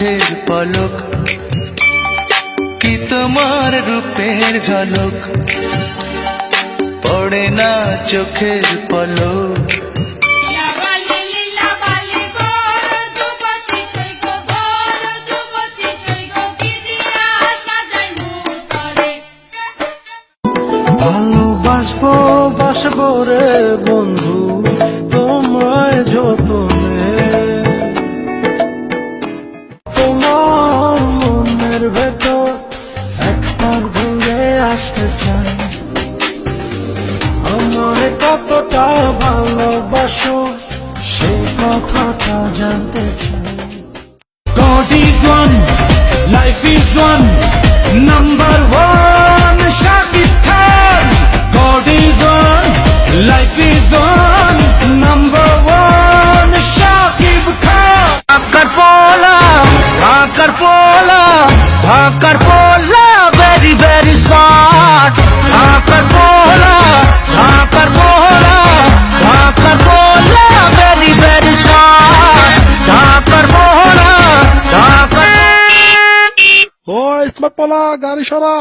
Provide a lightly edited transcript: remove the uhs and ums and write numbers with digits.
চোখের পলক, কি তোমার রূপের ঝলক, পড়ে না চোখের পলক। ভালোবাসবো বাসবো রে বন্ধু তোমায় যতনে, তোমার মনের ভেতর একবার ভেঙে আসতে চাই, আমায় কতটা ভালোবাসো সেই কথাটা জানতে চাই। God is one, life is one, number one, Shakib Khan. God is one, life is one, number one, Shakib Khan. Dhakar Pola, very very smart. Dhakar Pola, very very smart. Dhakar Pola. Oi, Smart Pola, গাড়ি সরা।